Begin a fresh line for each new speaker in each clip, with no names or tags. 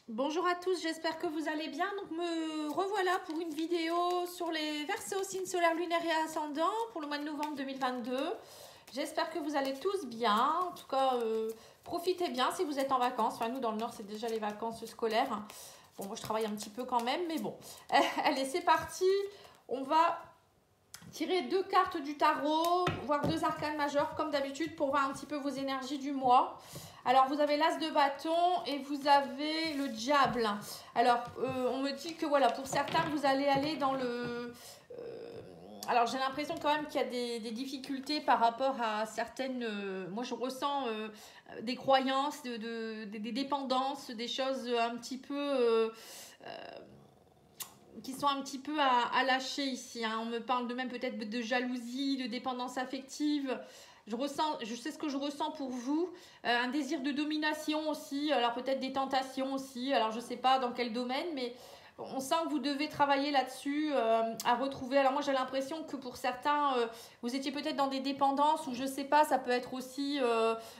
Bonjour à tous, j'espère que vous allez bien. Donc me revoilà pour une vidéo sur les Verseaux, signes solaires, lunaires et ascendants pour le mois de novembre 2022. J'espère que vous allez tous bien. En tout cas, profitez bien si vous êtes en vacances. Enfin, nous dans le Nord, c'est déjà les vacances scolaires. Bon, moi je travaille un petit peu quand même, mais bon. Allez, c'est parti. On va tirer deux cartes du tarot, voire deux arcanes majeurs comme d'habitude pour voir un petit peu vos énergies du mois. Alors, vous avez l'as de bâton et vous avez le diable. Alors, on me dit que voilà, pour certains, vous allez aller dans le... alors, j'ai l'impression quand même qu'il y a des difficultés par rapport à certaines... moi, je ressens des croyances, des dépendances, des choses un petit peu... qui sont un petit peu à lâcher ici. Hein. On me parle de même peut-être de jalousie, de dépendance affective. Je sais ce que je ressens pour vous, un désir de domination aussi, alors peut-être des tentations aussi, alors je sais pas dans quel domaine, mais on sent que vous devez travailler là-dessus, à retrouver. Alors moi j'ai l'impression que pour certains, vous étiez peut-être dans des dépendances ou je sais pas, ça peut être aussi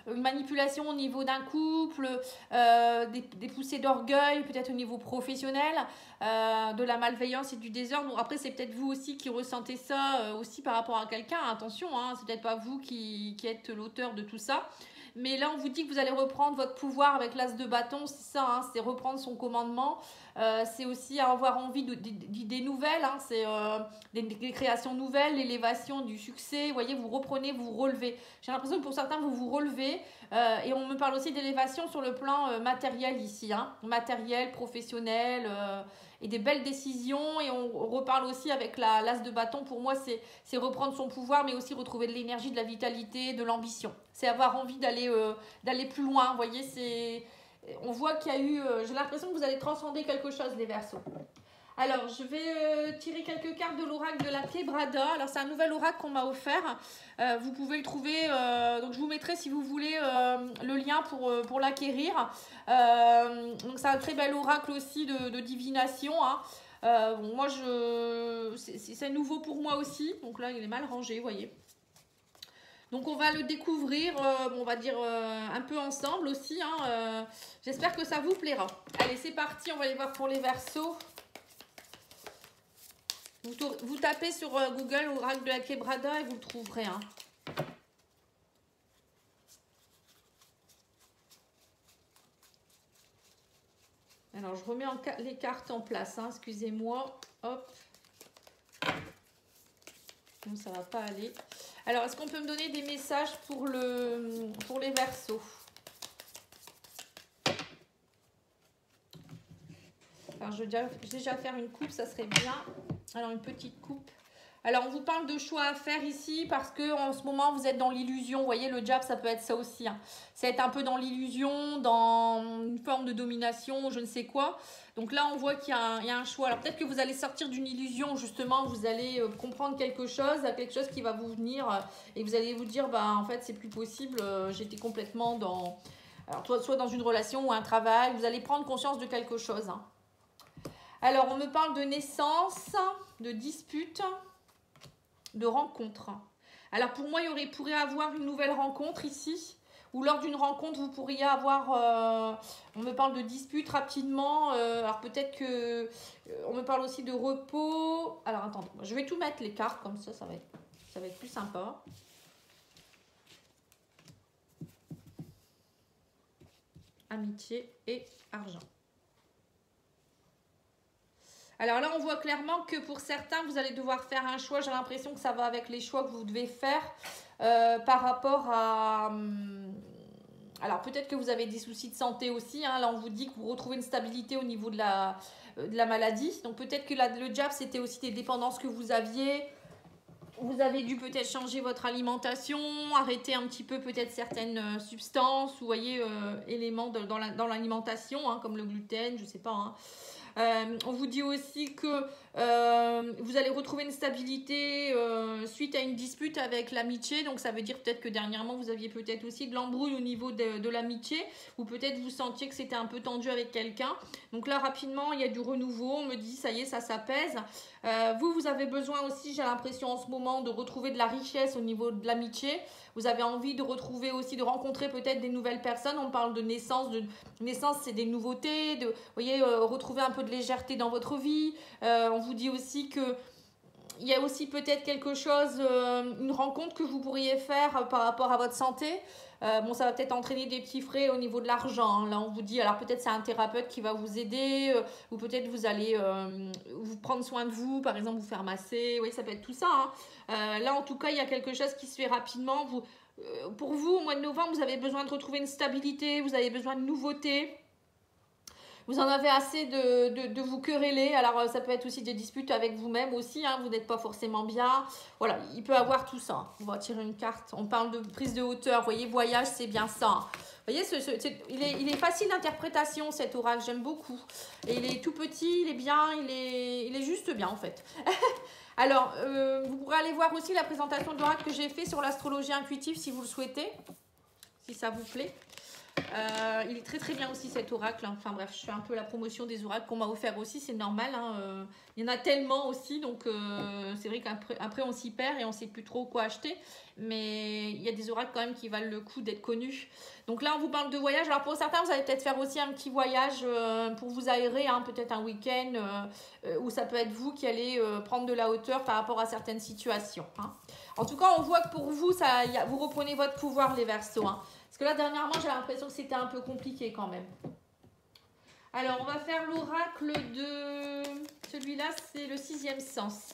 une manipulation au niveau d'un couple, des poussées d'orgueil, peut-être au niveau professionnel, de la malveillance et du désordre. Bon, après c'est peut-être vous aussi qui ressentez ça aussi par rapport à quelqu'un, attention, hein, c'est peut-être pas vous qui êtes l'auteur de tout ça. Mais là, on vous dit que vous allez reprendre votre pouvoir avec l'as de bâton, c'est ça, hein, c'est reprendre son commandement. C'est aussi avoir envie d'idées nouvelles, hein, c'est des créations nouvelles, l'élévation du succès. Vous voyez, vous reprenez, vous relevez. J'ai l'impression que pour certains, vous vous relevez. Et on me parle aussi d'élévation sur le plan matériel ici, hein, matériel, professionnel. Et des belles décisions. Et on reparle aussi avec l'as de bâton. Pour moi, c'est reprendre son pouvoir, mais aussi retrouver de l'énergie, de la vitalité, de l'ambition. C'est avoir envie d'aller plus loin. Vous voyez, on voit qu'il y a eu... j'ai l'impression que vous allez transcender quelque chose, les Verseaux. Alors, je vais tirer quelques cartes de l'oracle de la Quebrada. Alors, c'est un nouvel oracle qu'on m'a offert. Vous pouvez le trouver. Donc, je vous mettrai, si vous voulez, le lien pour l'acquérir. Donc, c'est un très bel oracle aussi de divination. Hein. Bon, moi, c'est nouveau pour moi aussi. Donc là, il est mal rangé, vous voyez. Donc, on va le découvrir, on va dire, un peu ensemble aussi. Hein. J'espère que ça vous plaira. Allez, c'est parti. On va aller voir pour les Verseaux. Vous tapez sur Google oracle de la Quebrada et vous le trouverez. Hein. Alors, je remets les cartes en place. Hein, excusez-moi. Hop. Non, ça ne va pas aller. Alors, est-ce qu'on peut me donner des messages pour les Verseaux? Alors, je vais déjà faire une coupe, ça serait bien. Alors, une petite coupe. Alors, on vous parle de choix à faire ici parce que en ce moment, vous êtes dans l'illusion. Vous voyez, le diable, ça peut être ça aussi. Hein. C'est être un peu dans l'illusion, dans une forme de domination, je ne sais quoi. Donc là, on voit qu'il y a un choix. Alors, peut-être que vous allez sortir d'une illusion, justement. Vous allez comprendre quelque chose qui va vous venir. Et vous allez vous dire, bah, en fait, c'est plus possible. J'étais complètement dans... Alors, soit dans une relation ou un travail. Vous allez prendre conscience de quelque chose. Hein. Alors, on me parle de naissance, de dispute, de rencontre. Alors, pour moi, pourrait avoir une nouvelle rencontre ici. Ou lors d'une rencontre, vous pourriez avoir... on me parle de dispute rapidement. Alors, peut-être que... on me parle aussi de repos. Alors, attendez. Je vais tout mettre les cartes. Comme ça va être plus sympa. Amitié et argent. Alors là, on voit clairement que pour certains, vous allez devoir faire un choix. J'ai l'impression que ça va avec les choix que vous devez faire par rapport à... alors peut-être que vous avez des soucis de santé aussi. Hein. Là, on vous dit que vous retrouvez une stabilité au niveau de la maladie. Donc peut-être que le diable, c'était aussi des dépendances que vous aviez. Vous avez dû peut-être changer votre alimentation, arrêter un petit peu peut-être certaines substances, vous voyez, éléments dans l'alimentation, hein, comme le gluten, je ne sais pas. Hein. On vous dit aussi que vous allez retrouver une stabilité suite à une dispute avec l'amitié. Donc ça veut dire peut-être que dernièrement vous aviez peut-être aussi de l'embrouille au niveau de l'amitié, ou peut-être vous sentiez que c'était un peu tendu avec quelqu'un. Donc là rapidement il y a du renouveau, on me dit ça y est, ça s'apaise. Vous avez besoin aussi, j'ai l'impression en ce moment, de retrouver de la richesse au niveau de l'amitié. Vous avez envie de retrouver aussi, de rencontrer peut-être des nouvelles personnes. On parle de naissance. Naissance, c'est des nouveautés. Vous voyez, retrouver un peu de légèreté dans votre vie. On vous dit aussi que il y a aussi peut-être quelque chose, une rencontre que vous pourriez faire par rapport à votre santé. Bon, ça va peut-être entraîner des petits frais au niveau de l'argent. Hein. Là, on vous dit, alors peut-être c'est un thérapeute qui va vous aider, ou peut-être vous allez vous prendre soin de vous, par exemple vous faire masser. Oui, ça peut être tout ça. Hein. Là, en tout cas, il y a quelque chose qui se fait rapidement. Pour vous, au mois de novembre, vous avez besoin de retrouver une stabilité, vous avez besoin de nouveautés. Vous en avez assez de vous quereller. Alors, ça peut être aussi des disputes avec vous-même aussi. Hein. Vous n'êtes pas forcément bien. Voilà, il peut avoir tout ça. On va tirer une carte. On parle de prise de hauteur. Vous voyez, voyage, c'est bien ça. Vous voyez, il est facile d'interprétation, cet oracle. J'aime beaucoup. Et il est tout petit, il est bien, il est juste bien, en fait. Alors, vous pourrez aller voir aussi la présentation de l'oracle que j'ai fait sur l'astrologie intuitive, si vous le souhaitez. Si ça vous plaît. Il est très très bien aussi cet oracle. Enfin bref, je fais un peu la promotion des oracles qu'on m'a offert aussi, c'est normal. Hein. Il y en a tellement aussi, donc c'est vrai qu'après on s'y perd et on ne sait plus trop quoi acheter. Mais il y a des oracles quand même qui valent le coup d'être connus. Donc là, on vous parle de voyage. Alors pour certains, vous allez peut-être faire aussi un petit voyage pour vous aérer, hein, peut-être un week-end, où ça peut être vous qui allez prendre de la hauteur par rapport à certaines situations. Hein. En tout cas, on voit que pour vous, vous reprenez votre pouvoir, les Verseaux. Hein. Parce que là, dernièrement, j'ai l'impression que c'était un peu compliqué quand même. Alors, on va faire l'oracle de... Celui-là, c'est le 6e sens.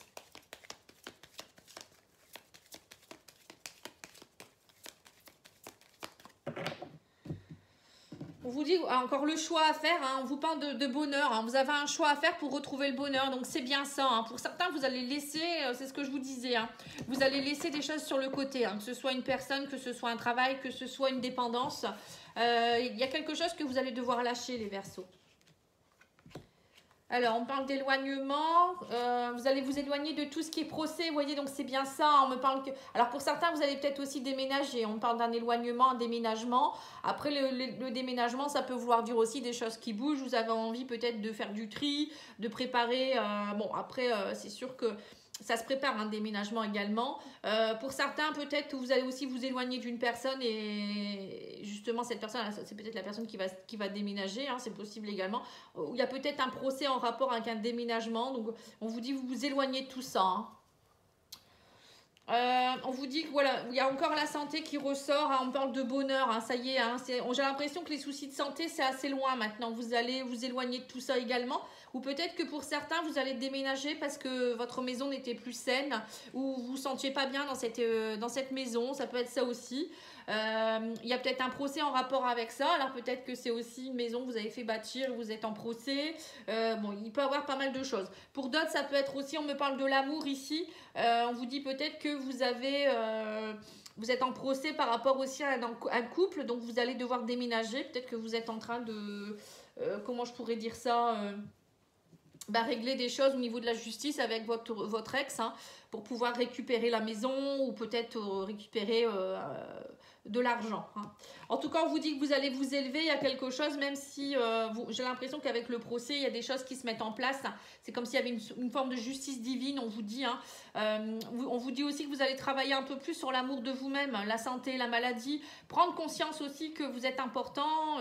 On vous dit encore le choix à faire, hein. On vous parle de bonheur, hein. Vous avez un choix à faire pour retrouver le bonheur, donc c'est bien ça. Hein. Pour certains, vous allez laisser, c'est ce que je vous disais, hein. Vous allez laisser des choses sur le côté, hein. Que ce soit une personne, que ce soit un travail, que ce soit une dépendance. Il y a quelque chose que vous allez devoir lâcher, les Verseaux. Alors, on parle d'éloignement. Vous allez vous éloigner de tout ce qui est procès. Vous voyez, donc c'est bien ça. On me parle que... Alors, pour certains, vous allez peut-être aussi déménager. On parle d'un éloignement, un déménagement. Après, le déménagement, ça peut vouloir dire aussi des choses qui bougent. Vous avez envie peut-être de faire du tri, de préparer... Bon, après, c'est sûr que... Ça se prépare un déménagement également. Pour certains, peut-être que vous allez aussi vous éloigner d'une personne et justement cette personne, c'est peut-être la personne qui va déménager, hein, c'est possible également. Il y a peut-être un procès en rapport avec un déménagement, donc on vous dit vous vous éloignez de tout ça. Hein. On vous dit que voilà, il y a encore la santé qui ressort, hein, on parle de bonheur, hein, ça y est, hein, j'ai l'impression que les soucis de santé c'est assez loin maintenant, vous allez vous éloigner de tout ça également, ou peut-être que pour certains vous allez déménager parce que votre maison n'était plus saine, ou vous ne vous sentiez pas bien dans cette maison, ça peut être ça aussi. Il y a peut-être un procès en rapport avec ça, alors peut-être que c'est aussi une maison que vous avez fait bâtir, vous êtes en procès, bon, il peut y avoir pas mal de choses. Pour d'autres, ça peut être aussi, on me parle de l'amour ici, on vous dit peut-être que vous êtes en procès par rapport aussi à un couple, donc vous allez devoir déménager, peut-être que vous êtes en train de, comment je pourrais dire ça, régler des choses au niveau de la justice avec votre ex, hein, pour pouvoir récupérer la maison ou peut-être récupérer de l'argent. Hein. En tout cas, on vous dit que vous allez vous élever, il y a quelque chose, même si j'ai l'impression qu'avec le procès, il y a des choses qui se mettent en place. C'est comme s'il y avait une forme de justice divine, on vous dit. Hein. On vous dit aussi que vous allez travailler un peu plus sur l'amour de vous-même, la santé, la maladie, prendre conscience aussi que vous êtes important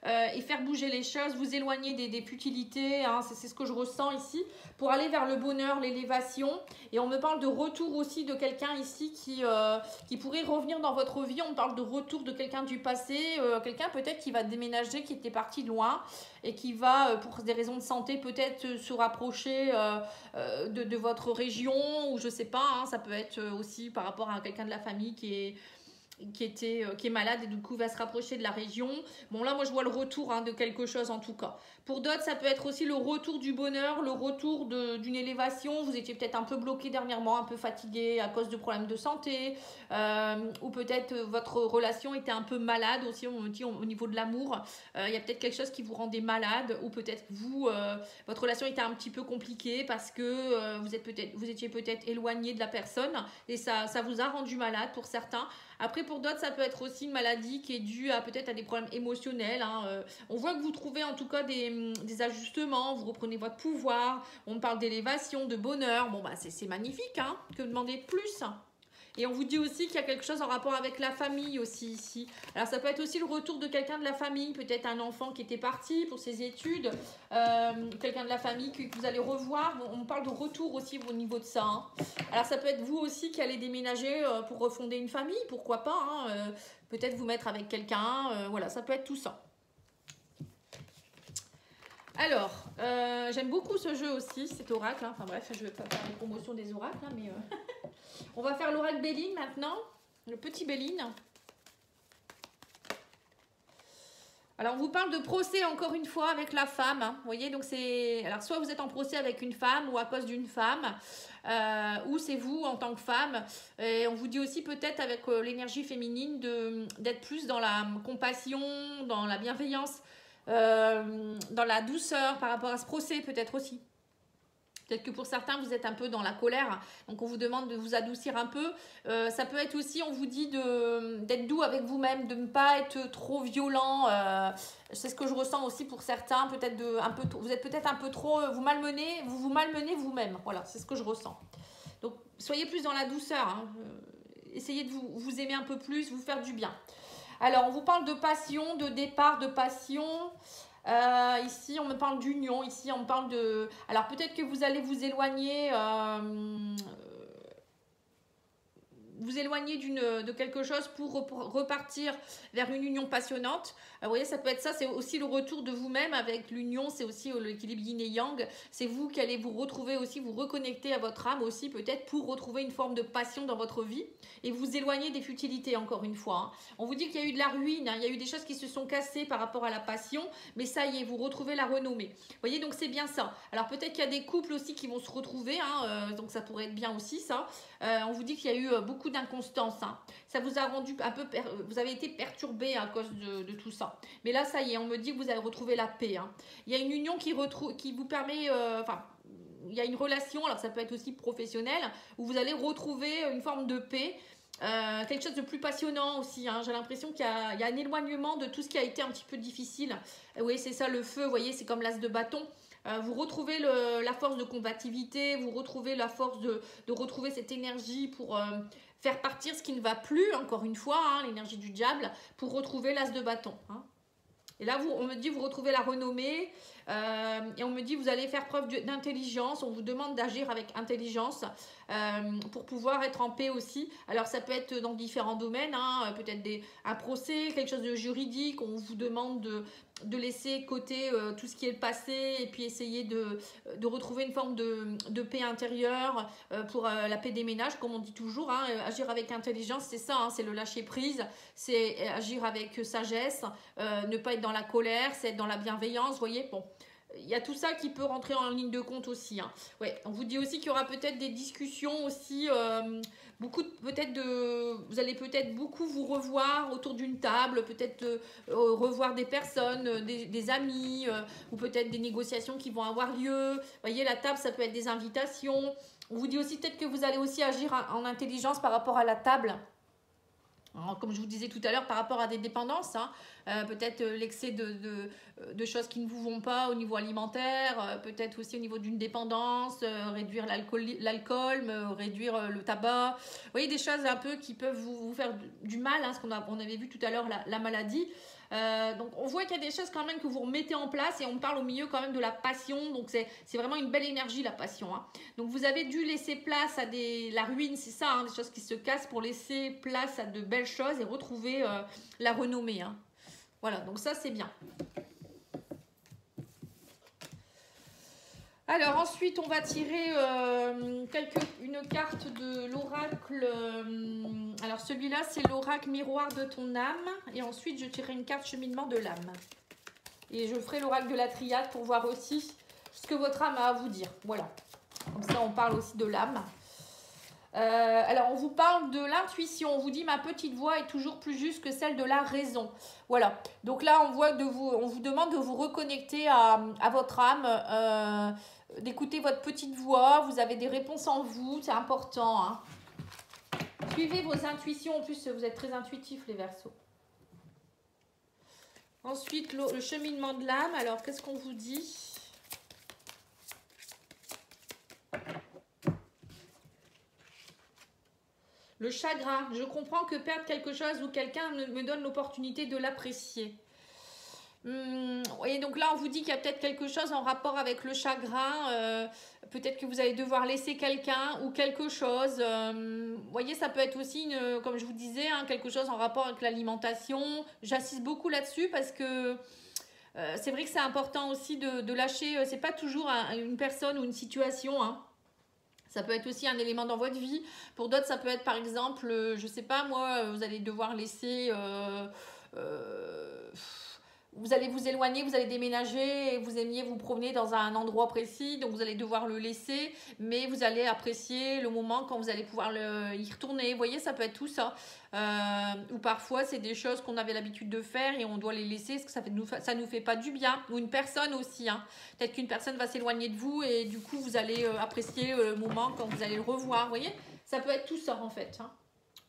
et faire bouger les choses, vous éloigner des futilités, hein, c'est ce que je ressens ici, pour aller vers le bonheur, l'élévation. Et on me parle de retour aussi de quelqu'un ici qui pourrait revenir dans votre vie. On parle de retour de quelqu'un du passé, quelqu'un peut-être qui va déménager, qui était parti de loin et qui va, pour des raisons de santé, peut-être se rapprocher de votre région, ou je sais pas, hein, ça peut être aussi par rapport à quelqu'un de la famille qui qui est malade et du coup va se rapprocher de la région. Bon là moi je vois le retour de quelque chose en tout cas. Pour d'autres ça peut être aussi le retour du bonheur, le retour d'une élévation. Vous étiez peut-être un peu bloqué dernièrement, un peu fatigué à cause de problèmes de santé, ou peut-être votre relation était un peu malade aussi, on me dit au niveau de l'amour. Il y a peut-être quelque chose qui vous rendait malade, ou peut-être vous, votre relation était un petit peu compliquée parce que vous étiez peut-être éloigné de la personne et ça vous a rendu malade pour certains. Après, pour d'autres, ça peut être aussi une maladie qui est due peut-être à des problèmes émotionnels. On voit que vous trouvez en tout cas des ajustements, vous reprenez votre pouvoir, on parle d'élévation, de bonheur. Bon, bah c'est magnifique, que demander de plus? Et on vous dit aussi qu'il y a quelque chose en rapport avec la famille aussi ici. Alors ça peut être aussi le retour de quelqu'un de la famille, peut-être un enfant qui était parti pour ses études, quelqu'un de la famille que vous allez revoir. On parle de retour aussi au niveau de ça. Alors ça peut être vous aussi qui allez déménager pour refonder une famille, pourquoi pas. Peut-être vous mettre avec quelqu'un, voilà, ça peut être tout ça. Alors, j'aime beaucoup ce jeu aussi, cet oracle. Enfin bref, je ne vais pas faire les promotions des oracles, mais on va faire l'oracle Béline maintenant, le petit Béline. Alors, on vous parle de procès encore une fois avec la femme. Vous voyez, donc c'est... Alors, soit vous êtes en procès avec une femme ou à cause d'une femme, ou c'est vous en tant que femme. Et on vous dit aussi peut-être avec l'énergie féminine d'être plus dans la compassion, dans la bienveillance, dans la douceur par rapport à ce procès peut-être aussi. Peut-être que pour certains, vous êtes un peu dans la colère, donc on vous demande de vous adoucir un peu. Ça peut être aussi, on vous dit d'être doux avec vous-même, de ne pas être trop violent. C'est ce que je ressens aussi pour certains. Peut-être vous êtes peut-être un peu trop, vous vous malmenez vous-même. Voilà, c'est ce que je ressens. Donc, soyez plus dans la douceur. Essayez de vous aimer un peu plus, vous faire du bien. Alors, on vous parle de passion, de départ, de passion. Ici on me parle d'union, ici on me parle de... Alors peut-être que vous allez vous éloigner de quelque chose pour repartir vers une union passionnante. Vous voyez, ça peut être ça, c'est aussi le retour de vous-même avec l'union, c'est aussi l'équilibre yin et yang. C'est vous qui allez vous retrouver aussi, vous reconnecter à votre âme aussi, peut-être pour retrouver une forme de passion dans votre vie et vous éloigner des futilités encore une fois. On vous dit qu'il y a eu de la ruine, il y a eu des choses qui se sont cassées par rapport à la passion, mais ça y est, vous retrouvez la renommée. Vous voyez, donc c'est bien ça. Alors peut-être qu'il y a des couples aussi qui vont se retrouver, donc ça pourrait être bien aussi ça. On vous dit qu'il y a eu beaucoup d'inconstance. Ça vous a rendu un peu... Vous avez été perturbé à cause de tout ça. Mais là, ça y est, on me dit que vous avez retrouvé la paix. Il y a une union qui vous permet... il y a une relation, alors ça peut être aussi professionnel, où vous allez retrouver une forme de paix. Quelque chose de plus passionnant aussi. J'ai l'impression qu'il y a un éloignement de tout ce qui a été un petit peu difficile. Oui, c'est ça le feu, vous voyez, c'est comme l'as de bâton. Vous retrouvez la force de combativité, vous retrouvez la force de retrouver cette énergie pour faire partir ce qui ne va plus, encore une fois, l'énergie du diable, pour retrouver l'as de bâton. Et là, on me dit, vous retrouvez la renommée, et on me dit, vous allez faire preuve d'intelligence, on vous demande d'agir avec intelligence pour pouvoir être en paix aussi. Alors, ça peut être dans différents domaines, peut-être un procès, quelque chose de juridique, on vous demande de laisser côté tout ce qui est le passé et puis essayer de retrouver une forme de paix intérieure pour la paix des ménages, comme on dit toujours. Agir avec intelligence, c'est ça, c'est le lâcher prise, c'est agir avec sagesse, ne pas être dans la colère, c'est être dans la bienveillance, vous voyez, bon. Il y a tout ça qui peut rentrer en ligne de compte aussi. Ouais, on vous dit aussi qu'il y aura peut-être des discussions aussi, vous allez peut-être beaucoup vous revoir autour d'une table, peut-être revoir des personnes, des amis, ou peut-être des négociations qui vont avoir lieu. Vous voyez, la table, ça peut être des invitations. On vous dit aussi peut-être que vous allez aussi agir en intelligence par rapport à la table. Alors, comme je vous disais tout à l'heure, par rapport à des dépendances, peut-être l'excès de choses qui ne vous vont pas au niveau alimentaire, peut-être aussi au niveau d'une dépendance, réduire l'alcool, réduire le tabac. Vous voyez, des choses un peu qui peuvent vous faire du mal, ce qu'on avait vu tout à l'heure, la maladie. Donc on voit qu'il y a des choses quand même que vous remettez en place et on parle au milieu quand même de la passion, donc c'est vraiment une belle énergie la passion. Donc vous avez dû laisser place à la ruine, c'est ça, des choses qui se cassent pour laisser place à de belles choses et retrouver la renommée. Voilà, donc ça c'est bien. Alors ensuite, on va tirer une carte de l'oracle. Alors celui-là, c'est l'oracle miroir de ton âme. Et ensuite, je tirerai une carte cheminement de l'âme. Et je ferai l'oracle de la triade pour voir aussi ce que votre âme a à vous dire. Voilà. Comme ça, on parle aussi de l'âme. Alors, on vous parle de l'intuition. On vous dit, ma petite voix est toujours plus juste que celle de la raison. Voilà. Donc là, on vous demande de vous reconnecter à votre âme, d'écouter votre petite voix. Vous avez des réponses en vous. C'est important. Hein. Suivez vos intuitions. En plus, vous êtes très intuitifs, les Verseaux. Ensuite, le cheminement de l'âme. Alors, qu'est-ce qu'on vous dit ? Le chagrin. Je comprends que perdre quelque chose ou quelqu'un me donne l'opportunité de l'apprécier. Et donc là, on vous dit qu'il y a peut-être quelque chose en rapport avec le chagrin. Peut-être que vous allez devoir laisser quelqu'un ou quelque chose. Vous voyez, ça peut être aussi, comme je vous disais, hein, quelque chose en rapport avec l'alimentation. J'insiste beaucoup là-dessus parce que c'est vrai que c'est important aussi de lâcher. C'est pas toujours une personne ou une situation, hein. Ça peut être aussi un élément dans votre vie. Pour d'autres, ça peut être par exemple, je sais pas moi, vous allez devoir laisser... vous allez vous éloigner, vous allez déménager et vous aimiez vous promener dans un endroit précis, donc vous allez devoir le laisser, mais vous allez apprécier le moment quand vous allez pouvoir y retourner. Vous voyez, ça peut être tout ça. Ou parfois, c'est des choses qu'on avait l'habitude de faire et on doit les laisser parce que ça nous fait pas du bien. Ou une personne aussi. Hein. Peut-être qu'une personne va s'éloigner de vous et du coup, vous allez apprécier le moment quand vous allez le revoir. Vous voyez, ça peut être tout ça en fait. Hein.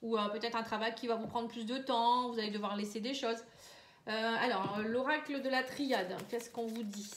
Ou peut-être un travail qui va vous prendre plus de temps, vous allez devoir laisser des choses. Alors, l'oracle de la triade, qu'est-ce qu'on vous dit ?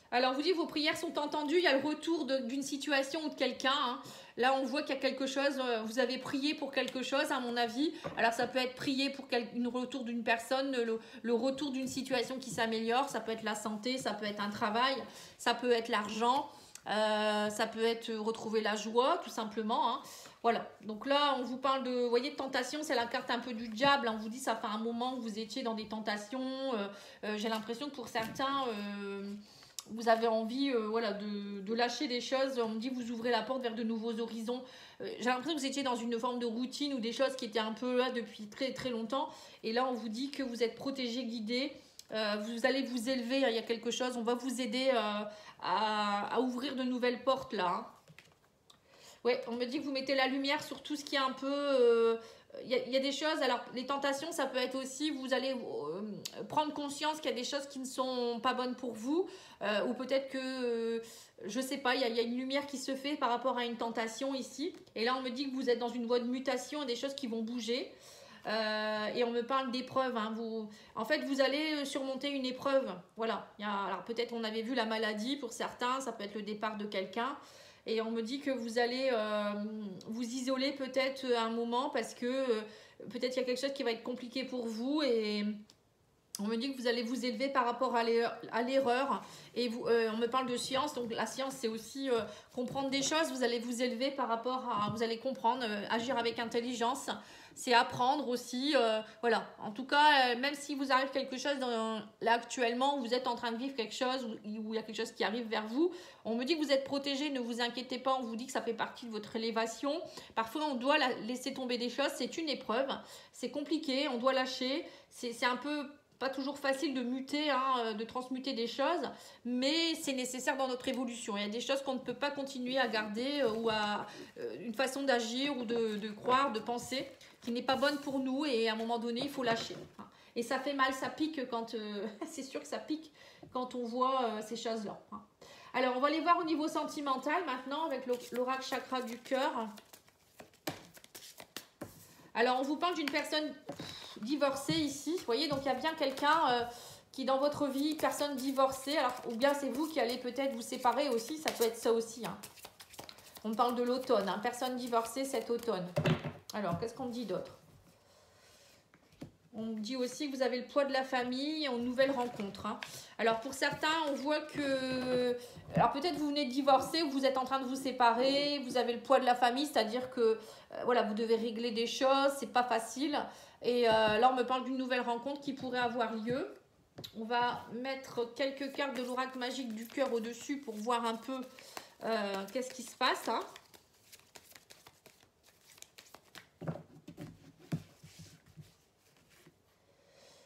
Alors, vous dit vos prières sont entendues, il y a le retour d'une situation ou de quelqu'un. Hein. Là, on voit qu'il y a quelque chose, vous avez prié pour quelque chose, à mon avis. Alors, ça peut être prier pour un retour d'une personne, le retour d'une situation qui s'améliore. Ça peut être la santé, ça peut être un travail, ça peut être l'argent. Ça peut être retrouver la joie tout simplement hein. Voilà, donc là on vous parle de, vous voyez, de tentation, c'est la carte un peu du diable, on vous dit ça fait un moment que vous étiez dans des tentations, j'ai l'impression que pour certains vous avez envie voilà, de lâcher des choses, on me dit vous ouvrez la porte vers de nouveaux horizons, j'ai l'impression que vous étiez dans une forme de routine ou des choses qui étaient un peu là depuis très très longtemps et là on vous dit que vous êtes protégé, guidé. Vous allez vous élever, il y a quelque chose, on va vous aider à ouvrir de nouvelles portes là. Hein. Ouais, on me dit que vous mettez la lumière sur tout ce qui est un peu... Il y a des choses, alors les tentations, ça peut être aussi, vous allez prendre conscience qu'il y a des choses qui ne sont pas bonnes pour vous, ou peut-être que, je sais pas, il y a une lumière qui se fait par rapport à une tentation ici. Et là, on me dit que vous êtes dans une voie de mutation et des choses qui vont bouger. Et on me parle d'épreuves. Hein. En fait, vous allez surmonter une épreuve. Voilà. Alors peut-être on avait vu la maladie pour certains, ça peut être le départ de quelqu'un. Et on me dit que vous allez vous isoler peut-être un moment parce que peut-être il y a quelque chose qui va être compliqué pour vous et on me dit que vous allez vous élever par rapport à l'erreur. Et on me parle de science, donc la science c'est aussi comprendre des choses. Vous allez vous élever par rapport à, vous allez comprendre, agir avec intelligence. C'est apprendre aussi, voilà. En tout cas, même si vous arrive quelque chose là actuellement, vous êtes en train de vivre quelque chose où il y a quelque chose qui arrive vers vous, on me dit que vous êtes protégé, ne vous inquiétez pas, on vous dit que ça fait partie de votre élévation. Parfois, on doit laisser tomber des choses, c'est une épreuve, c'est compliqué, on doit lâcher, c'est un peu... pas toujours facile de muter, hein, de transmuter des choses, mais c'est nécessaire dans notre évolution. Il y a des choses qu'on ne peut pas continuer à garder ou à une façon d'agir ou de croire, de penser qui n'est pas bonne pour nous et à un moment donné, il faut lâcher. Et ça fait mal, ça pique quand... c'est sûr que ça pique quand on voit ces choses-là. Alors, on va aller voir au niveau sentimental maintenant avec l'oracle chakra du cœur. Alors, on vous parle d'une personne divorcée ici, vous voyez, donc il y a bien quelqu'un qui dans votre vie, personne divorcée, alors, ou bien c'est vous qui allez peut-être vous séparer aussi, ça peut être ça aussi. Hein. On parle de l'automne, hein, personne divorcée cet automne. Alors, qu'est-ce qu'on dit d'autre ? On dit aussi que vous avez le poids de la famille en nouvelle rencontre. Hein. Alors pour certains, on voit que... Alors peut-être vous venez de divorcer ou vous êtes en train de vous séparer, vous avez le poids de la famille, c'est-à-dire que voilà, vous devez régler des choses, c'est pas facile. Et là, on me parle d'une nouvelle rencontre qui pourrait avoir lieu. On va mettre quelques cartes de l'oracle magique du cœur au-dessus pour voir un peu qu'est-ce qui se passe. Hein.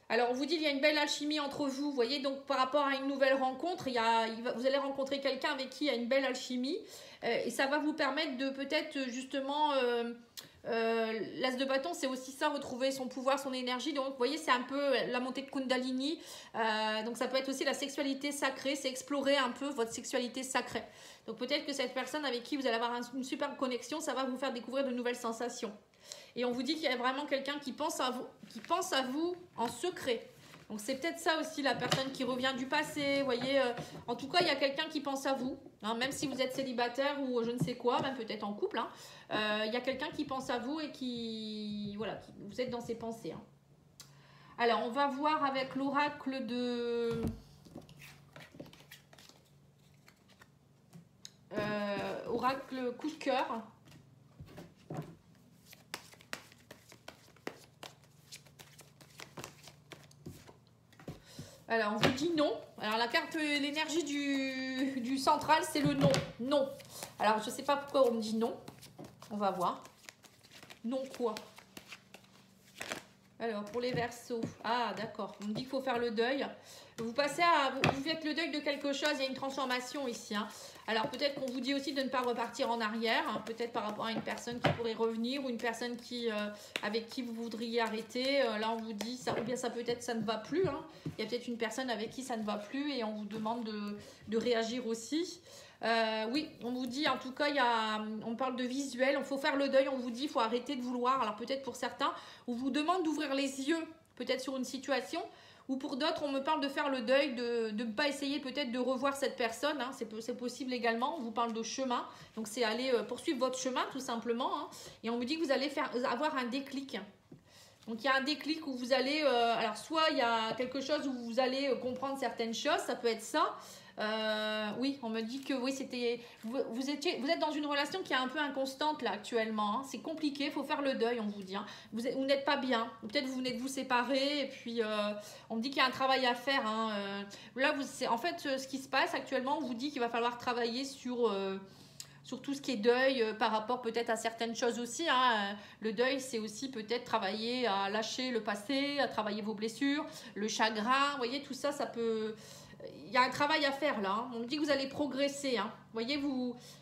Alors, on vous dit qu'il y a une belle alchimie entre vous, vous voyez, donc par rapport à une nouvelle rencontre, vous allez rencontrer quelqu'un avec qui il y a une belle alchimie, et ça va vous permettre de peut-être justement, l'as de bâton, c'est aussi ça, retrouver son pouvoir, son énergie, donc vous voyez, c'est un peu la montée de Kundalini, donc ça peut être aussi la sexualité sacrée, c'est explorer un peu votre sexualité sacrée. Donc peut-être que cette personne avec qui vous allez avoir une super connexion, ça va vous faire découvrir de nouvelles sensations. Et on vous dit qu'il y a vraiment quelqu'un qui pense à vous en secret. Donc c'est peut-être ça aussi la personne qui revient du passé. Vous voyez, en tout cas, il y a quelqu'un qui pense à vous. Hein, même si vous êtes célibataire ou je ne sais quoi, même peut-être en couple. Hein, il y a quelqu'un qui pense à vous et voilà, vous êtes dans ses pensées. Hein. Alors, on va voir avec l'oracle de... oracle coup de cœur. Alors, on vous dit non. Alors, la carte, l'énergie du central, c'est le non. Non. Alors, je ne sais pas pourquoi on me dit non. On va voir. Non quoi? Alors, pour les Verseaux. Ah, d'accord. On me dit qu'il faut faire le deuil. Vous faites le deuil de quelque chose. Il y a une transformation ici. Hein. Alors, peut-être qu'on vous dit aussi de ne pas repartir en arrière. Hein, peut-être par rapport à une personne qui pourrait revenir ou une personne avec qui vous voudriez arrêter. Là, on vous dit, ou bien ça peut-être ça ne va plus. Hein. Il y a peut-être une personne avec qui ça ne va plus et on vous demande de réagir aussi. Oui, on vous dit, en tout cas, on parle de visuel, il faut faire le deuil, on vous dit, il faut arrêter de vouloir. Alors peut-être pour certains, on vous demande d'ouvrir les yeux, peut-être sur une situation, ou pour d'autres, on me parle de faire le deuil, de ne pas essayer peut-être de revoir cette personne, hein, c'est possible également, on vous parle de chemin, donc c'est aller poursuivre votre chemin tout simplement, hein, et on vous dit que vous allez avoir un déclic. Donc il y a un déclic où vous allez, alors soit il y a quelque chose où vous allez comprendre certaines choses, ça peut être ça. Oui, on me dit que oui, vous êtes dans une relation qui est un peu inconstante là actuellement. Hein. C'est compliqué, il faut faire le deuil, on vous dit. Hein. Vous n'êtes pas bien. Peut-être vous venez de vous séparer et puis on me dit qu'il y a un travail à faire. Hein. Là, en fait, ce qui se passe actuellement, on vous dit qu'il va falloir travailler sur tout ce qui est deuil par rapport peut-être à certaines choses aussi. Hein. Le deuil, c'est aussi peut-être travailler à lâcher le passé, à travailler vos blessures, le chagrin. Vous voyez, tout ça, ça peut... Il y a un travail à faire là. Hein. On me dit que vous allez progresser. Hein. Vous voyez,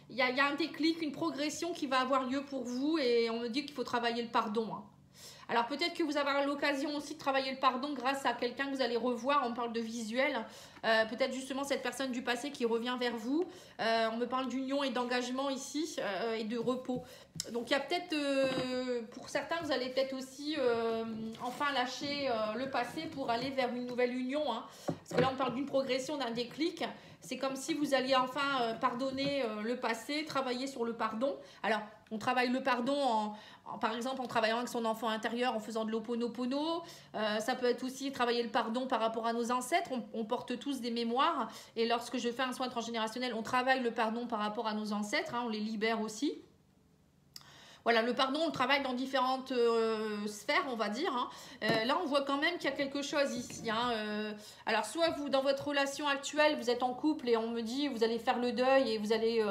il y a un déclic, une progression qui va avoir lieu pour vous et on me dit qu'il faut travailler le pardon. Hein. Alors peut-être que vous avez l'occasion aussi de travailler le pardon grâce à quelqu'un que vous allez revoir. On parle de visuel. Peut-être justement cette personne du passé qui revient vers vous. On me parle d'union et d'engagement ici et de repos. Donc il y a peut-être, pour certains, vous allez peut-être aussi enfin lâcher le passé pour aller vers une nouvelle union. Hein. Parce que là, on parle d'une progression, d'un déclic. C'est comme si vous alliez enfin pardonner le passé, travailler sur le pardon. Alors, on travaille le pardon par exemple en travaillant avec son enfant intérieur, en faisant de l'ho'oponopono. Ça peut être aussi travailler le pardon par rapport à nos ancêtres. On porte tous des mémoires. Et lorsque je fais un soin transgénérationnel, on travaille le pardon par rapport à nos ancêtres. Hein, on les libère aussi. Voilà, le pardon, on le travaille dans différentes sphères, on va dire. Hein. Là, on voit quand même qu'il y a quelque chose ici. Hein. Alors, soit vous, dans votre relation actuelle, vous êtes en couple et on me dit, vous allez faire le deuil et vous allez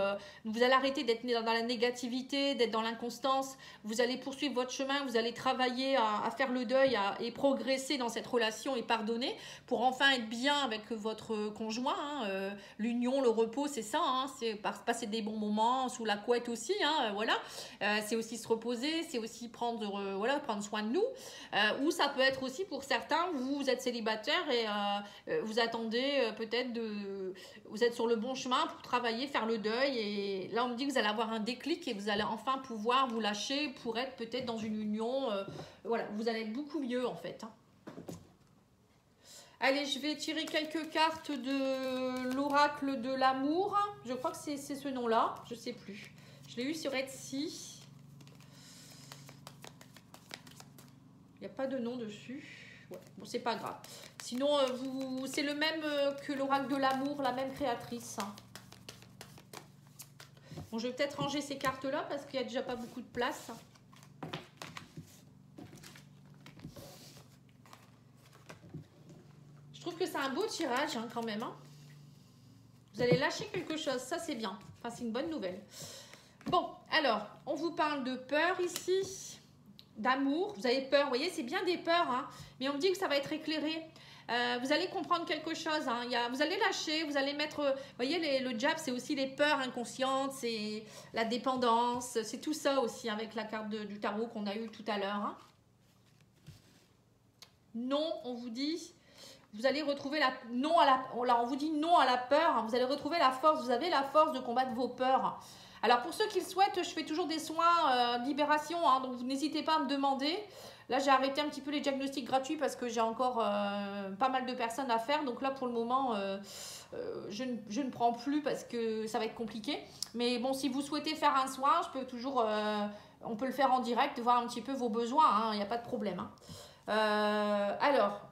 arrêter d'être dans la négativité, d'être dans l'inconstance. Vous allez poursuivre votre chemin, vous allez travailler à faire le deuil et progresser dans cette relation et pardonner pour enfin être bien avec votre conjoint. Hein. L'union, le repos, c'est ça. Hein. C'est passer des bons moments sous la couette aussi. Hein. Voilà. C'est aussi se reposer, c'est aussi prendre soin de nous. Ou ça peut être aussi pour certains, vous êtes célibataire et vous attendez peut-être vous êtes sur le bon chemin pour travailler, faire le deuil. Et là, on me dit que vous allez avoir un déclic et vous allez enfin pouvoir vous lâcher pour être peut-être dans une union. Voilà, vous allez être beaucoup mieux en fait. Hein. Allez, je vais tirer quelques cartes de l'oracle de l'amour. Je crois que c'est ce nom-là, je ne sais plus. Je l'ai eu sur Etsy. Il n'y a pas de nom dessus. Ouais, bon, c'est pas grave. Sinon, c'est le même que l'oracle de l'amour, la même créatrice. Bon, je vais peut-être ranger ces cartes-là parce qu'il n'y a déjà pas beaucoup de place. Je trouve que c'est un beau tirage hein, quand même. Hein. Vous allez lâcher quelque chose, ça c'est bien. Enfin, c'est une bonne nouvelle. Bon, alors, on vous parle de peur ici, d'amour. Vous avez peur, vous voyez, c'est bien des peurs, hein, mais on me dit que ça va être éclairé. Vous allez comprendre quelque chose. Hein. Vous allez lâcher, vous allez mettre... vous voyez, le jab, c'est aussi les peurs inconscientes, c'est la dépendance. C'est tout ça aussi avec la carte du tarot qu'on a eu tout à l'heure. Hein. Non, on vous dit... Vous allez retrouver on vous dit non à la peur. Hein. Vous allez retrouver la force. Vous avez la force de combattre vos peurs. Alors, pour ceux qui le souhaitent, je fais toujours des soins de libération. Hein, donc, vous n'hésitez pas à me demander. Là, j'ai arrêté un petit peu les diagnostics gratuits parce que j'ai encore pas mal de personnes à faire. Donc là, pour le moment, je ne prends plus parce que ça va être compliqué. Mais bon, si vous souhaitez faire un soin, je peux toujours... on peut le faire en direct, voir un petit peu vos besoins. Il n'y a pas de problème. Hein. Alors...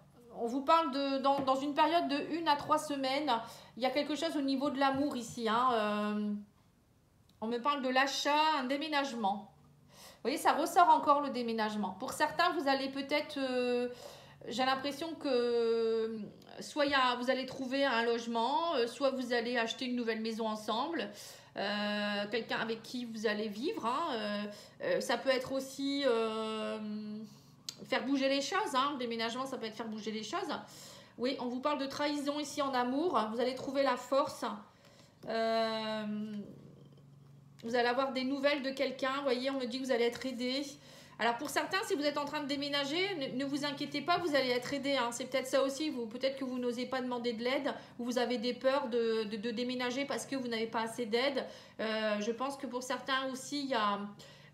On vous parle dans une période de 1 à 3 semaines. Il y a quelque chose au niveau de l'amour ici. Hein. On me parle de l'achat, un déménagement. Vous voyez, ça ressort encore le déménagement. Pour certains, vous allez peut-être... j'ai l'impression que soit vous allez trouver un logement, soit vous allez acheter une nouvelle maison ensemble. Quelqu'un avec qui vous allez vivre. Hein. Ça peut être aussi... faire bouger les choses, hein. Le déménagement, ça peut être faire bouger les choses. Oui, on vous parle de trahison ici en amour. Vous allez trouver la force. Vous allez avoir des nouvelles de quelqu'un. Vous voyez, on me dit que vous allez être aidé. Alors, pour certains, si vous êtes en train de déménager, ne vous inquiétez pas, vous allez être aidé. Hein. C'est peut-être ça aussi. Peut-être que vous n'osez pas demander de l'aide ou vous avez des peurs de déménager parce que vous n'avez pas assez d'aide. Je pense que pour certains aussi,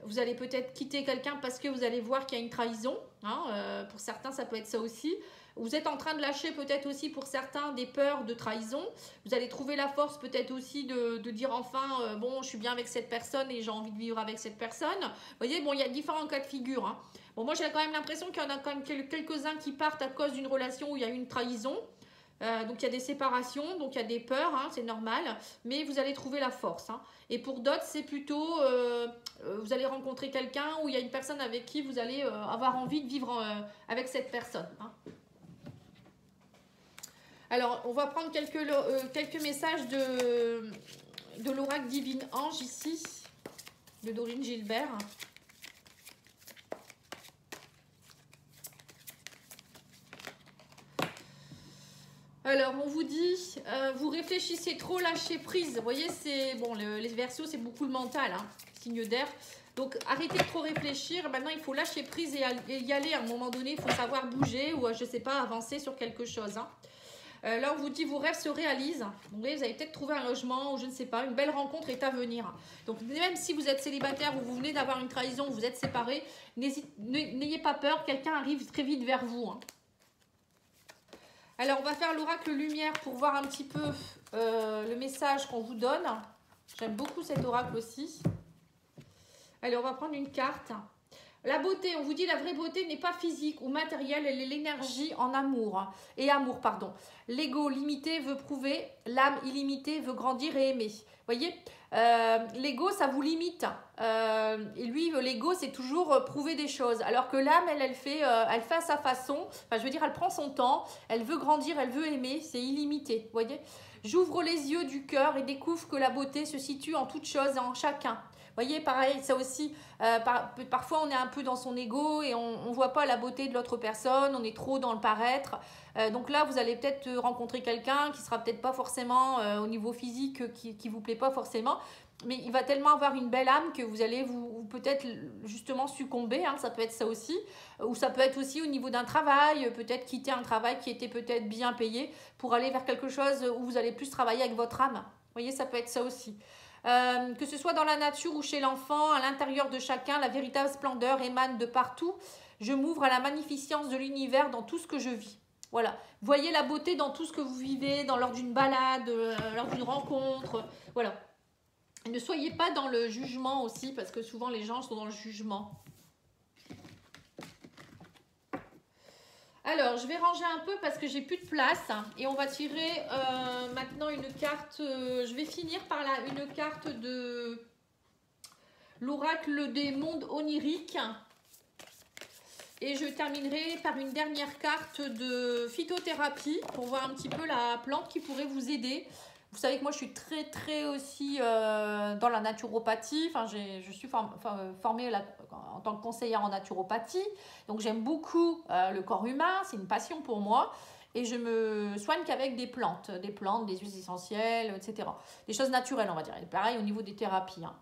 vous allez peut-être quitter quelqu'un parce que vous allez voir qu'il y a une trahison. Hein, pour certains, ça peut être ça aussi. Vous êtes en train de lâcher peut-être aussi pour certains des peurs de trahison. Vous allez trouver la force peut-être aussi de dire enfin, bon, je suis bien avec cette personne et j'ai envie de vivre avec cette personne. Vous voyez, bon, il y a différents cas de figure. Hein. Bon, moi, j'ai quand même l'impression qu'il y en a quand même quelques-uns qui partent à cause d'une relation où il y a eu une trahison. Donc il y a des séparations, donc il y a des peurs, hein, c'est normal, mais vous allez trouver la force. Hein. Et pour d'autres, c'est plutôt, vous allez rencontrer quelqu'un où il y a une personne avec qui vous allez avoir envie de vivre avec cette personne. Hein. Alors, on va prendre quelques messages de l'oracle Divine Ange ici, de Dorine Gilbert. Alors, on vous dit, vous réfléchissez trop, lâchez prise. Vous voyez, c'est bon, les Verseaux, c'est beaucoup le mental, hein, signe d'air. Donc, arrêtez de trop réfléchir. Maintenant, il faut lâcher prise et y aller. À un moment donné, il faut savoir bouger ou, je ne sais pas, avancer sur quelque chose. Hein. Là, on vous dit, vos rêves se réalisent. Donc, vous voyez, vous allez peut-être trouver un logement ou je ne sais pas, une belle rencontre est à venir. Donc, même si vous êtes célibataire ou vous venez d'avoir une trahison ou vous êtes séparés, n'ayez pas peur, quelqu'un arrive très vite vers vous. Hein. Alors, on va faire l'oracle lumière pour voir un petit peu le message qu'on vous donne. J'aime beaucoup cet oracle aussi. Allez, on va prendre une carte. La beauté, on vous dit la vraie beauté n'est pas physique ou matérielle, elle est l'énergie en amour. Pardon. L'ego limité veut prouver, l'âme illimitée veut grandir et aimer. Vous voyez, l'ego, ça vous limite. Et lui, l'ego, c'est toujours prouver des choses. Alors que l'âme, elle fait à sa façon. Enfin, je veux dire, elle prend son temps. Elle veut grandir, elle veut aimer. C'est illimité. Vous voyez, j'ouvre les yeux du cœur et découvre que la beauté se situe en toute chose et en chacun. Vous voyez, pareil, ça aussi, parfois on est un peu dans son ego et on ne voit pas la beauté de l'autre personne, on est trop dans le paraître. Donc là, vous allez peut-être rencontrer quelqu'un qui sera peut-être pas forcément au niveau physique, qui vous plaît pas forcément, mais il va tellement avoir une belle âme que vous allez vous peut-être justement succomber, hein, ça peut être ça aussi. Ou ça peut être aussi au niveau d'un travail, peut-être quitter un travail qui était peut-être bien payé pour aller vers quelque chose où vous allez plus travailler avec votre âme. Vous voyez, ça peut être ça aussi. Que ce soit dans la nature ou chez l'enfant, à l'intérieur de chacun, la véritable splendeur émane de partout. Je m'ouvre à la magnificence de l'univers dans tout ce que je vis. Voilà, voyez la beauté dans tout ce que vous vivez, lors d'une balade, lors d'une rencontre. Voilà. Ne soyez pas dans le jugement aussi, parce que souvent les gens sont dans le jugement. Alors, je vais ranger un peu parce que j'ai plus de place. Et on va tirer maintenant une carte. Je vais finir par là, une carte de l'oracle des mondes oniriques. Et je terminerai par une dernière carte de phytothérapie pour voir un petit peu la plante qui pourrait vous aider. Vous savez que moi, je suis très aussi dans la naturopathie. Enfin, je suis formée en tant que conseillère en naturopathie. Donc, j'aime beaucoup le corps humain. C'est une passion pour moi. Et je me soigne qu'avec des plantes, des huiles essentielles, etc. Des choses naturelles, on va dire. Et pareil au niveau des thérapies. Hein.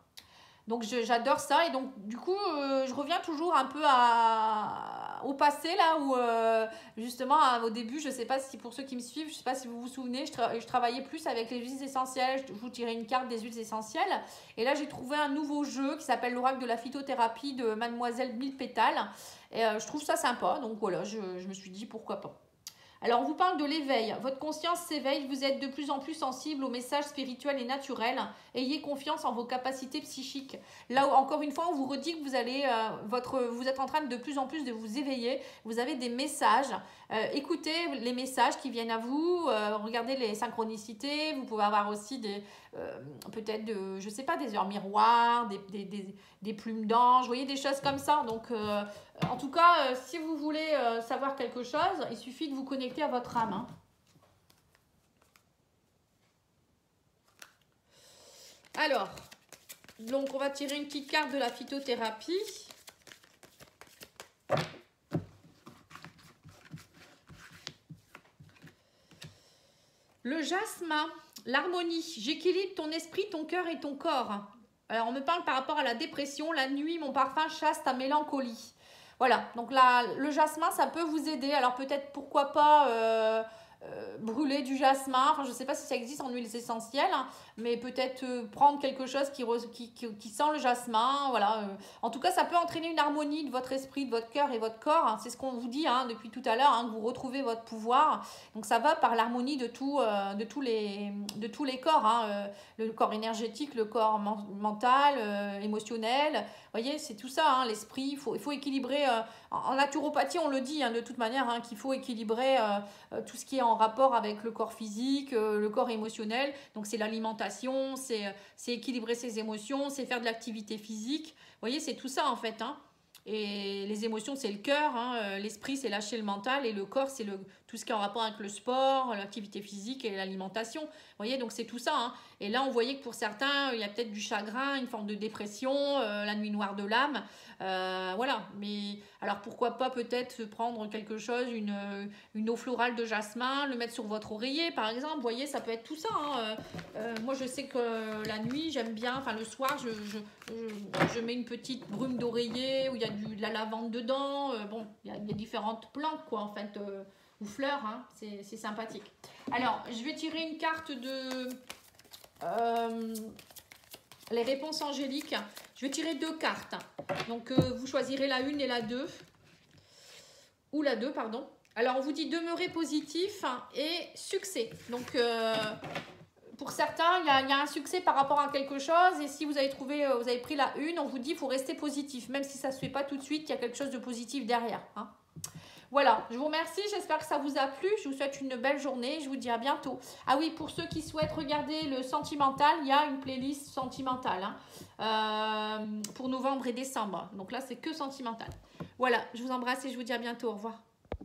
Donc j'adore ça et donc du coup je reviens toujours un peu au passé là où justement au début, je sais pas si pour ceux qui me suivent, je sais pas si vous vous souvenez, je travaillais plus avec les huiles essentielles, je vous tirais une carte des huiles essentielles et là j'ai trouvé un nouveau jeu qui s'appelle l'oracle de la phytothérapie de Mademoiselle Mille Pétales et je trouve ça sympa donc voilà je me suis dit pourquoi pas. Alors, on vous parle de l'éveil. Votre conscience s'éveille, vous êtes de plus en plus sensible aux messages spirituels et naturels. Ayez confiance en vos capacités psychiques. Là, encore une fois, on vous redit que vous allez, vous êtes en train de plus en plus de vous éveiller. Vous avez des messages. Écoutez les messages qui viennent à vous. Regardez les synchronicités. Vous pouvez avoir aussi peut-être, je sais pas, des heures miroirs, des plumes d'ange. Vous voyez, des choses comme ça. Donc, en tout cas, si vous voulez savoir quelque chose, il suffit de vous connecter à votre âme. Hein. Alors, donc on va tirer une petite carte de la phytothérapie. Le jasmin, l'harmonie. J'équilibre ton esprit, ton cœur et ton corps. Alors, on me parle par rapport à la dépression. La nuit, mon parfum chasse ta mélancolie. Voilà, donc là, le jasmin, ça peut vous aider. Alors peut-être, pourquoi pas brûler du jasmin. Enfin, je ne sais pas si ça existe en huiles essentielles, hein, mais peut-être prendre quelque chose qui sent le jasmin. Voilà. En tout cas, ça peut entraîner une harmonie de votre esprit, de votre cœur et votre corps. Hein. C'est ce qu'on vous dit hein, depuis tout à l'heure, hein, que vous retrouvez votre pouvoir. Donc ça va par l'harmonie de tous les corps. Hein, le corps énergétique, le corps mental, émotionnel. Vous voyez, c'est tout ça, hein, l'esprit. Il faut équilibrer. En naturopathie, on le dit hein, de toute manière, hein, qu'il faut équilibrer tout ce qui est en rapport avec le corps physique, le corps émotionnel. Donc, c'est l'alimentation, c'est équilibrer ses émotions, c'est faire de l'activité physique. Vous voyez, c'est tout ça en fait. Hein. Et les émotions, c'est le cœur, hein, l'esprit, c'est lâcher le mental, et le corps, c'est tout ce qui est en rapport avec le sport, l'activité physique et l'alimentation. Vous voyez, donc c'est tout ça. Hein. Et là, on voyait que pour certains, il y a peut-être du chagrin, une forme de dépression, la nuit noire de l'âme. Voilà. Mais alors, pourquoi pas peut-être prendre quelque chose, une eau florale de jasmin, le mettre sur votre oreiller, par exemple. Vous voyez, ça peut être tout ça. Hein. Moi, je sais que la nuit, j'aime bien, enfin le soir, je mets une petite brume d'oreiller où il y a de la lavande dedans. Bon, il y a différentes plantes, quoi, en fait, ou fleurs. Hein. C'est sympathique. Alors, je vais tirer une carte de les réponses angéliques. Je vais tirer 2 cartes. Donc, vous choisirez la 1 et la 2. Ou la 2, pardon. Alors, on vous dit demeurer positif et succès. Donc, pour certains, il y a un succès par rapport à quelque chose. Et si vous avez pris la 1, on vous dit qu'il faut rester positif. Même si ça ne se fait pas tout de suite, il y a quelque chose de positif derrière. Hein. Voilà, je vous remercie, j'espère que ça vous a plu. Je vous souhaite une belle journée, je vous dis à bientôt. Ah oui, pour ceux qui souhaitent regarder le sentimental, il y a une playlist sentimentale hein, pour novembre et décembre. Donc là, c'est que sentimental. Voilà, je vous embrasse et je vous dis à bientôt, au revoir.